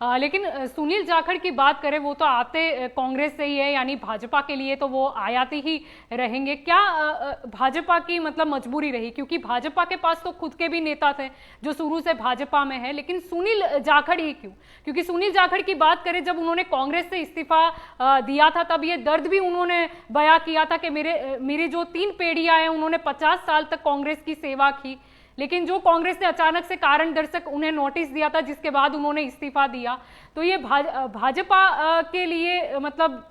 लेकिन सुनील जाखड़ की बात करें, वो तो आते कांग्रेस से ही है, यानी भाजपा के लिए तो वो आयाती ही रहेंगे। क्या भाजपा की मतलब मजबूरी रही, क्योंकि भाजपा के पास तो खुद के भी नेता थे जो शुरू से भाजपा में है, लेकिन सुनील जाखड़ ही क्यों? क्योंकि सुनील जाखड़ की बात करें, जब उन्होंने कांग्रेस से इस्तीफा दिया था तब ये दर्द भी उन्होंने बयां किया था कि मेरी जो 3 पीढ़ियां हैं उन्होंने 50 साल तक कांग्रेस की सेवा की, लेकिन जो कांग्रेस ने अचानक से कारण दर्शक उन्हें नोटिस दिया था, जिसके बाद उन्होंने इस्तीफा दिया। तो ये भाजपा के लिए मतलब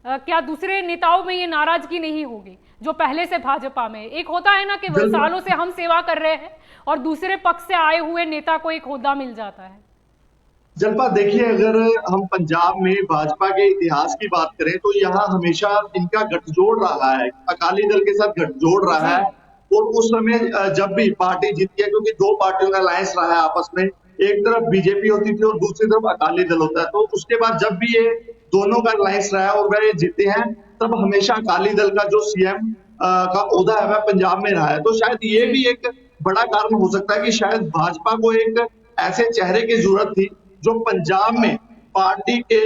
क्या दूसरे नेताओं में ये नाराजगी नहीं होगी जो पहले से भाजपा में? एक होता है ना कि सालों से हम सेवा कर रहे हैं और दूसरे पक्ष से आए हुए नेता को एक ओहदा मिल जाता है। जलपा देखिए, अगर हम पंजाब में भाजपा के इतिहास की बात करें तो यहाँ हमेशा इनका गठजोड़ रहा है, अकाली दल के साथ गठजोड़ रहा है। और उस समय जब भी पार्टी जीती है, क्योंकि 2 पार्टियों का अलायंस रहा है आपस में, एक तरफ बीजेपी होती थी और दूसरी तरफ अकाली दल होता है, तो उसके बाद जब भी ये दोनों का अलायंस रहा है और वह जीते हैं, तब हमेशा अकाली दल का जो सीएम का ओहदा है वह पंजाब में रहा है। तो शायद ये भी एक बड़ा कारण हो सकता है कि शायद भाजपा को एक ऐसे चेहरे की जरूरत थी जो पंजाब में पार्टी के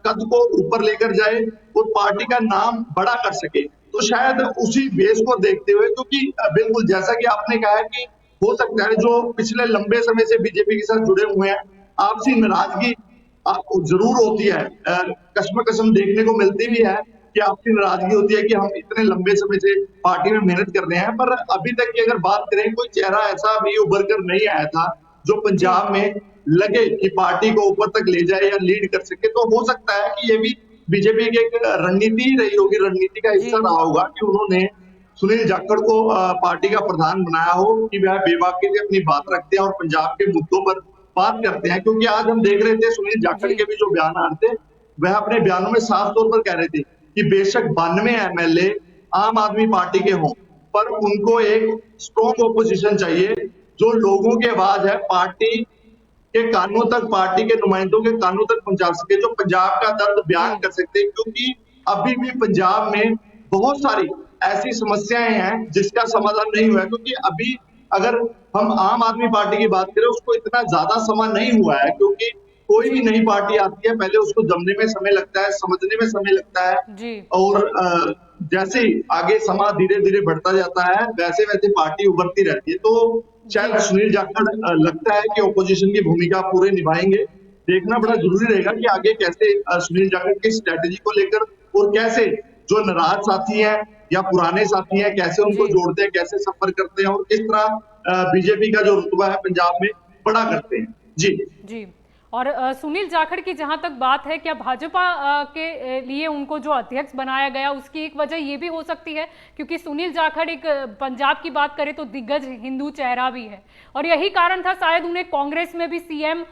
कद को ऊपर लेकर जाए और पार्टी का नाम बड़ा कर सके। तो शायद उसी बेस को देखते हुए, क्योंकि बिल्कुल जैसा कि आपने कहा है कि हो सकता है जो पिछले लंबे समय से बीजेपी के साथ जुड़े हुए हैं, आपसी नाराजगी जरूर होती है, कश्मकश्म देखने को मिलती भी है कि आपसी नाराजगी होती है कि हम इतने लंबे समय से पार्टी में मेहनत कर रहे हैं, पर अभी तक की अगर बात करें, कोई चेहरा ऐसा भी उभर कर नहीं आया था जो पंजाब में लगे कि पार्टी को ऊपर तक ले जाए या लीड कर सके। तो हो सकता है कि ये भी बीजेपी की एक रणनीति रही होगी, रणनीति का हिस्सा रहा होगा कि उन्होंने सुनील जाखड़ को पार्टी का प्रधान बनाया हो कि वह बेबाकी से अपनी बात रखते हैं और पंजाब के मुद्दों पर बात करते हैं। क्योंकि आज हम देख रहे थे सुनील जाखड़ के भी जो बयान आ रहे थे, वह अपने बयानों में साफ तौर पर कह रहे थे कि बेशक 92 एमएलए आम आदमी पार्टी के हों, पर उनको एक स्ट्रॉन्ग ओपोजिशन चाहिए जो लोगों की आवाज है पार्टी के कानों तक, पार्टी के नुमाइंदों के कानों तक पहुंचा सके, जो पंजाब का दर्द बयान कर सकते हैं। क्योंकि अभी भी पंजाब में बहुत सारी ऐसी समस्याएं हैं जिसका समाधान नहीं हुआ है। क्योंकि अभी अगर हम आम आदमी पार्टी की बात करें, उसको इतना ज्यादा समय नहीं हुआ है, क्योंकि कोई भी नई पार्टी आती है पहले उसको जमने में समय लगता है, समझने में समय लगता है, और जैसे ही आगे समा धीरे धीरे बढ़ता जाता है वैसे वैसे पार्टी उभरती रहती है। तो शायद सुनील जाखड़ लगता है कि ओपोजिशन की भूमिका पूरे निभाएंगे। देखना बड़ा जरूरी रहेगा कि आगे कैसे सुनील जाखड़ की स्ट्रेटेजी को लेकर और कैसे जो नाराज साथी हैं या पुराने साथी हैं कैसे उनको जोड़ते हैं, कैसे संपर्क करते हैं और किस तरह बीजेपी का जो रुतबा है पंजाब में बड़ा करते हैं। जी। और सुनील जाखड़ की जहां तक बात है, क्या भाजपा के लिए उनको जो अध्यक्ष बनाया गया उसकी एक वजह ये भी हो सकती है क्योंकि सुनील जाखड़ एक पंजाब की बात करें तो दिग्गज हिंदू चेहरा भी है, और यही कारण था शायद उन्हें कांग्रेस में भी सीएम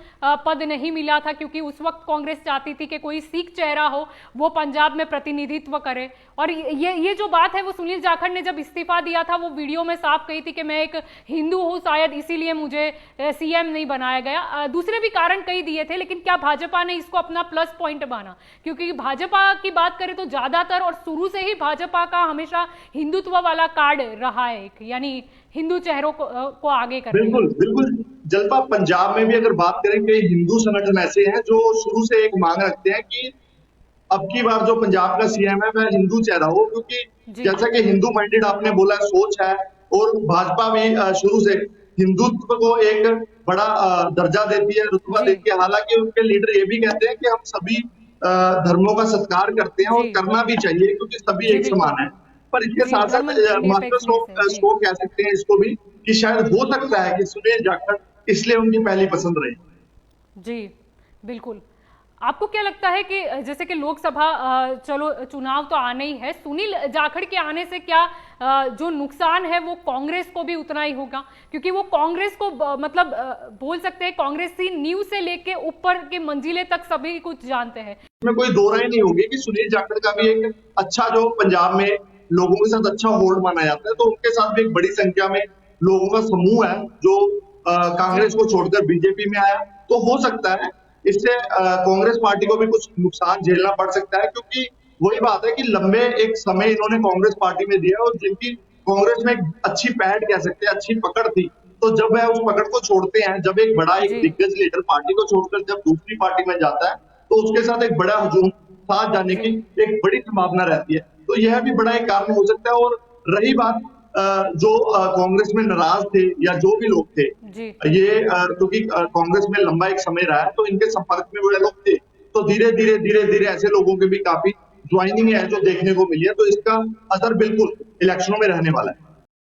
पद नहीं मिला था, क्योंकि उस वक्त कांग्रेस चाहती थी कि कोई सिख चेहरा हो वो पंजाब में प्रतिनिधित्व करे। और ये जो बात है वो सुनील जाखड़ ने जब इस्तीफा दिया था वो वीडियो में साफ कही थी कि मैं एक हिंदू हूं, शायद इसीलिए मुझे सीएम नहीं बनाया गया। दूसरे भी कारण कई दिए थे, लेकिन क्या भाजपा ने इसको अपना प्लस पॉइंट माना? क्योंकि भाजपा की बात करें तो ज्यादातर और शुरू से ही भाजपा का हमेशा हिंदुत्व वाला कार्ड रहा है, यानी हिंदू चेहरों को आगे करना। बिल्कुल जलपा, पंजाब में भी अगर बात करें कि हिंदू संगठन ऐसे हैं जो शुरू से एक मांग रखते हैं कि अब की बार जो पंजाब का सीएम है वह हिंदू चेहरा हो, क्योंकि जैसा कि हिंदू माइंडेड आपने बोला सोच है, और भाजपा भी शुरू से हिंदुत्व को एक बड़ा दर्जा देती है, रुतबा देती है। हालांकि उनके लीडर ये भी कहते हैं कि हम सभी धर्मों का सत्कार करते हैं और करना भी चाहिए क्योंकि सभी एक समान है। पर इसके साथ साथ मास्टर स्ट्रोक कह सकते हैं इसको भी कि शायद हो सकता है कि सुनील जाखड़ इसलिए उनकी पहली पसंद रही। जी बिल्कुल। आपको क्या लगता है कि जैसे कि लोकसभा चलो चुनाव तो आने ही है, सुनील जाखड़ के आने से क्या जो नुकसान है वो कांग्रेस को भी उतना ही होगा? क्योंकि वो कांग्रेस को मतलब बोल सकते हैं कांग्रेसी नींव से लेके ऊपर के मंजिले तक सभी कुछ जानते हैं। इसमें कोई दो राय नहीं होगी कि सुनील जाखड़ का भी एक अच्छा जो पंजाब में लोगों के साथ अच्छा होल्ड माना जाता है, तो उनके साथ भी एक बड़ी संख्या में लोगों का समूह है जो कांग्रेस को छोड़कर बीजेपी में आया। तो हो सकता है इससे कांग्रेस पार्टी को भी कुछ नुकसान झेलना पड़ सकता है, क्योंकि वही बात है कि लंबे एक समय इन्होंने कांग्रेस पार्टी में दिया और जिनकी कांग्रेस में एक अच्छी पैठ कह सकते हैं, अच्छी पकड़ थी, तो जब वह उस पकड़ को छोड़ते हैं, जब एक बड़ा एक जी दिग्गज लीडर पार्टी को छोड़कर जब दूसरी पार्टी में जाता है, तो उसके साथ एक बड़ा हुजूम साथ जाने की जी एक बड़ी संभावना रहती है। तो यह भी बड़ा एक कारण हो सकता है। और रही बात जो कांग्रेस में नाराज थे या जो भी लोग थे, जी ये क्योंकि कांग्रेस में लंबा एक समय रहा है, तो इनके संपर्क में बड़े लोग थे। तो धीरे-धीरे ऐसे लोगों के भी काफ़ी ज्वाइनिंग है जो देखने को मिली है, तो इसका असर बिल्कुल इलेक्शनों में रहने वाला है।